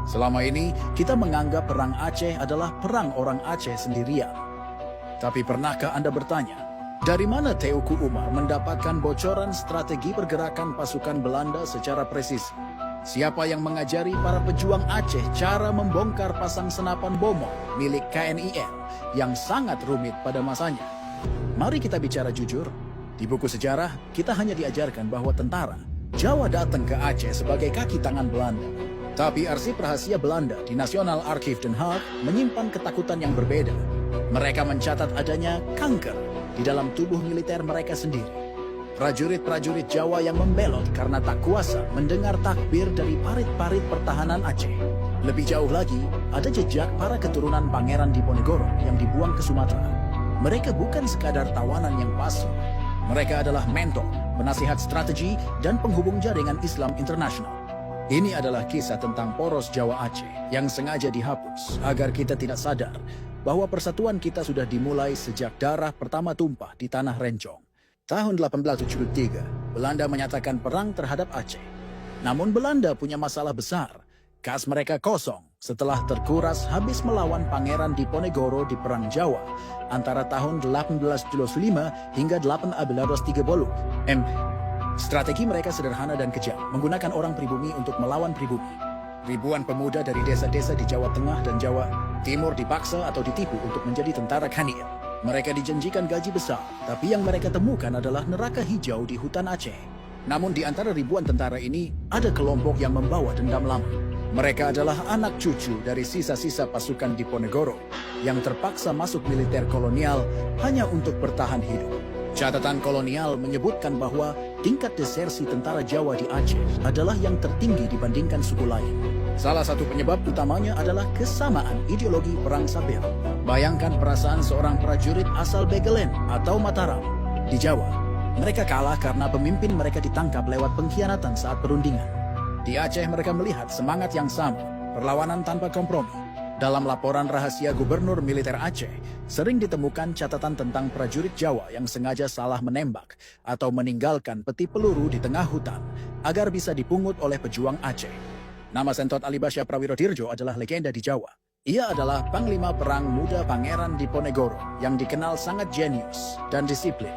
Selama ini, kita menganggap perang Aceh adalah perang orang Aceh sendirian. Tapi pernahkah Anda bertanya, dari mana Teuku Umar mendapatkan bocoran strategi pergerakan pasukan Belanda secara presisi? Siapa yang mengajari para pejuang Aceh cara membongkar pasang senapan Bomo milik KNIL yang sangat rumit pada masanya? Mari kita bicara jujur. Di buku sejarah, kita hanya diajarkan bahwa tentara Jawa datang ke Aceh sebagai kaki tangan Belanda. Tapi arsip rahasia Belanda di National Archive Den Haag menyimpan ketakutan yang berbeda. Mereka mencatat adanya kanker di dalam tubuh militer mereka sendiri. Prajurit-prajurit Jawa yang membelot karena tak kuasa mendengar takbir dari parit-parit pertahanan Aceh. Lebih jauh lagi, ada jejak para keturunan Pangeran Diponegoro yang dibuang ke Sumatera. Mereka bukan sekadar tawanan yang pasif. Mereka adalah mentor, penasihat strategi, dan penghubung jaringan Islam internasional. Ini adalah kisah tentang poros Jawa Aceh yang sengaja dihapus agar kita tidak sadar bahwa persatuan kita sudah dimulai sejak darah pertama tumpah di Tanah Rencong. Tahun 1873, Belanda menyatakan perang terhadap Aceh. Namun Belanda punya masalah besar. Kas mereka kosong setelah terkuras habis melawan Pangeran Diponegoro di Perang Jawa antara tahun 1875 hingga 1830. Strategi mereka sederhana dan kejam, menggunakan orang pribumi untuk melawan pribumi. Ribuan pemuda dari desa-desa di Jawa Tengah dan Jawa Timur dipaksa atau ditipu untuk menjadi tentara KNIL. Mereka dijanjikan gaji besar, tapi yang mereka temukan adalah neraka hijau di hutan Aceh. Namun di antara ribuan tentara ini, ada kelompok yang membawa dendam lama. Mereka adalah anak cucu dari sisa-sisa pasukan Diponegoro yang terpaksa masuk militer kolonial hanya untuk bertahan hidup. Catatan kolonial menyebutkan bahwa tingkat desersi tentara Jawa di Aceh adalah yang tertinggi dibandingkan suku lain. Salah satu penyebab utamanya adalah kesamaan ideologi perang Sabir. Bayangkan perasaan seorang prajurit asal Begelen atau Mataram di Jawa. Mereka kalah karena pemimpin mereka ditangkap lewat pengkhianatan saat perundingan. Di Aceh mereka melihat semangat yang sama, perlawanan tanpa kompromi. Dalam laporan rahasia Gubernur Militer Aceh, sering ditemukan catatan tentang prajurit Jawa yang sengaja salah menembak atau meninggalkan peti peluru di tengah hutan agar bisa dipungut oleh pejuang Aceh. Nama Sentot Alibasya Prawirodirjo adalah legenda di Jawa. Ia adalah Panglima Perang Muda Pangeran Diponegoro yang dikenal sangat jenius dan disiplin.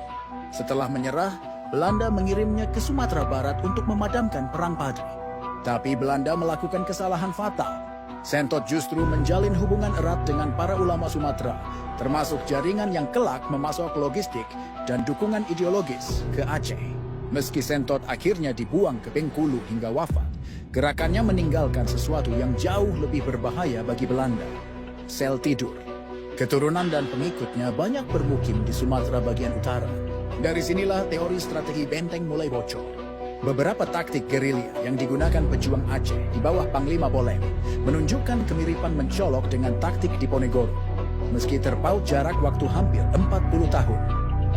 Setelah menyerah, Belanda mengirimnya ke Sumatera Barat untuk memadamkan Perang Padri. Tapi Belanda melakukan kesalahan fatal. Sentot justru menjalin hubungan erat dengan para ulama Sumatera, termasuk jaringan yang kelak memasok logistik dan dukungan ideologis ke Aceh. Meski Sentot akhirnya dibuang ke Bengkulu hingga wafat, gerakannya meninggalkan sesuatu yang jauh lebih berbahaya bagi Belanda. Sel tidur. Keturunan dan pengikutnya banyak bermukim di Sumatera bagian utara. Dari sinilah teori strategi benteng mulai bocor. Beberapa taktik gerilya yang digunakan pejuang Aceh di bawah Panglima Bolem menunjukkan kemiripan mencolok dengan taktik Diponegoro. Meski terpaut jarak waktu hampir 40 tahun.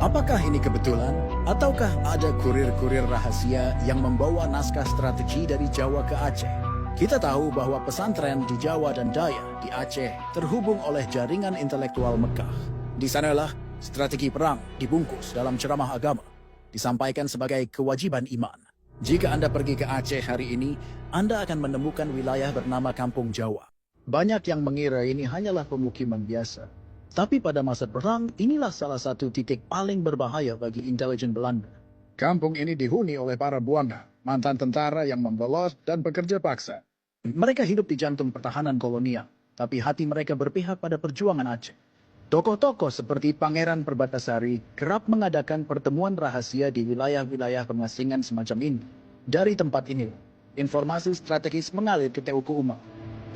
Apakah ini kebetulan? Ataukah ada kurir-kurir rahasia yang membawa naskah strategi dari Jawa ke Aceh? Kita tahu bahwa pesantren di Jawa dan Daya di Aceh terhubung oleh jaringan intelektual Mekah. Di sanalah strategi perang dibungkus dalam ceramah agama, disampaikan sebagai kewajiban iman. Jika Anda pergi ke Aceh hari ini, Anda akan menemukan wilayah bernama Kampung Jawa. Banyak yang mengira ini hanyalah pemukiman biasa. Tapi pada masa perang, inilah salah satu titik paling berbahaya bagi intelijen Belanda. Kampung ini dihuni oleh para buana, mantan tentara yang membolos dan pekerja paksa. Mereka hidup di jantung pertahanan kolonial, tapi hati mereka berpihak pada perjuangan Aceh. Tokoh-tokoh seperti Pangeran Perbatasari kerap mengadakan pertemuan rahasia di wilayah-wilayah pengasingan semacam ini. Dari tempat ini, informasi strategis mengalir ke Teuku Umar.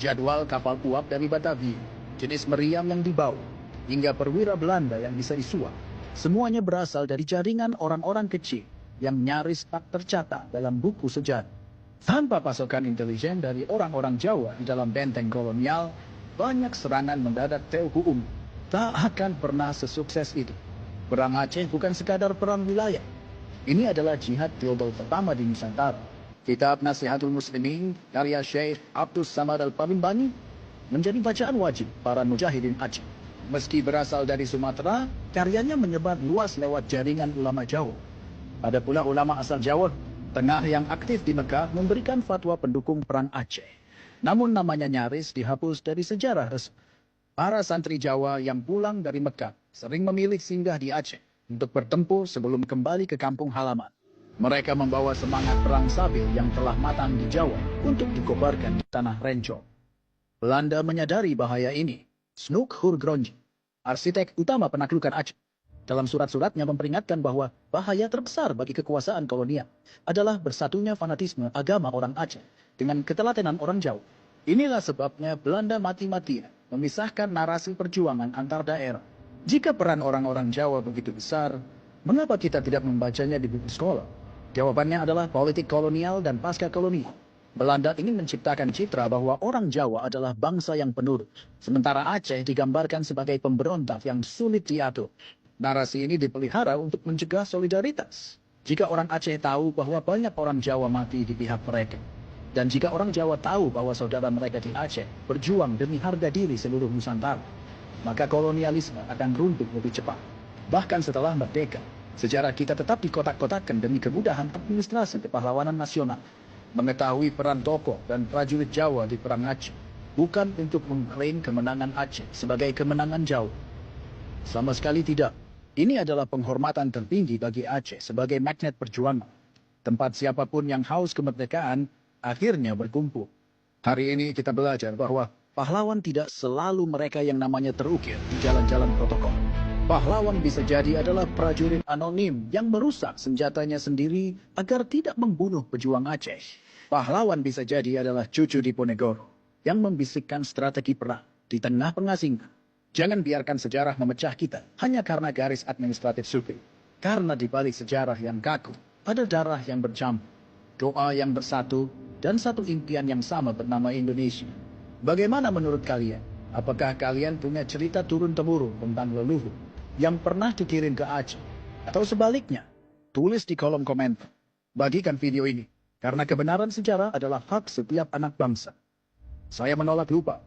Jadwal kapal uap dari Batavia, jenis meriam yang dibawa, hingga perwira Belanda yang bisa disuap. Semuanya berasal dari jaringan orang-orang kecil yang nyaris tak tercatat dalam buku sejarah. Tanpa pasokan intelijen dari orang-orang Jawa di dalam benteng kolonial, banyak serangan mendadak Teuku Umar tak akan pernah sesukses itu. Perang Aceh bukan sekadar perang wilayah. Ini adalah jihad global pertama di Nusantara. Kitab Nasihatul Muslimin karya Syekh Abdus Samad Al-Pamimbani menjadi bacaan wajib para mujahidin Aceh. Meski berasal dari Sumatera, karyanya menyebar luas lewat jaringan ulama Jawa. Ada pula ulama asal Jawa Tengah yang aktif di Mekah memberikan fatwa pendukung perang Aceh. Namun namanya nyaris dihapus dari sejarah resmi. Para santri Jawa yang pulang dari Mekah sering memilih singgah di Aceh untuk bertempur sebelum kembali ke kampung halaman. Mereka membawa semangat perang sabil yang telah matang di Jawa untuk dikobarkan di tanah Rencong. Belanda menyadari bahaya ini. Snoek Hurgronje, arsitek utama penaklukan Aceh, dalam surat-suratnya memperingatkan bahwa bahaya terbesar bagi kekuasaan kolonial adalah bersatunya fanatisme agama orang Aceh dengan ketelatenan orang Jawa. Inilah sebabnya Belanda mati-matian memisahkan narasi perjuangan antar daerah. Jika peran orang-orang Jawa begitu besar, mengapa kita tidak membacanya di buku sekolah? Jawabannya adalah politik kolonial dan pasca kolonial. Belanda ingin menciptakan citra bahwa orang Jawa adalah bangsa yang penurut, sementara Aceh digambarkan sebagai pemberontak yang sulit diatur. Narasi ini dipelihara untuk mencegah solidaritas. Jika orang Aceh tahu bahwa banyak orang Jawa mati di pihak mereka, dan jika orang Jawa tahu bahwa saudara mereka di Aceh berjuang demi harga diri seluruh Nusantara, maka kolonialisme akan runtuh lebih cepat. Bahkan setelah merdeka, sejarah kita tetap dikotak-kotakkan demi kemudahan administrasi kepahlawanan nasional. Mengetahui peran tokoh dan prajurit Jawa di Perang Aceh bukan untuk mengklaim kemenangan Aceh sebagai kemenangan Jawa. Sama sekali tidak. Ini adalah penghormatan tertinggi bagi Aceh sebagai magnet perjuangan. Tempat siapapun yang haus kemerdekaan akhirnya berkumpul. Hari ini kita belajar bahwa pahlawan tidak selalu mereka yang namanya terukir di jalan-jalan protokol. Pahlawan bisa jadi adalah prajurit anonim yang merusak senjatanya sendiri agar tidak membunuh pejuang Aceh. Pahlawan bisa jadi adalah cucu Diponegoro yang membisikkan strategi perang di tengah pengasingan. Jangan biarkan sejarah memecah kita hanya karena garis administratif sipil. Karena di balik sejarah yang kaku, ada darah yang bercampur, doa yang bersatu, dan satu impian yang sama bernama Indonesia. Bagaimana menurut kalian? Apakah kalian punya cerita turun-temurun tentang leluhur yang pernah dikirim ke Aceh? Atau sebaliknya? Tulis di kolom komentar. Bagikan video ini, karena kebenaran sejarah adalah hak setiap anak bangsa. Saya menolak lupa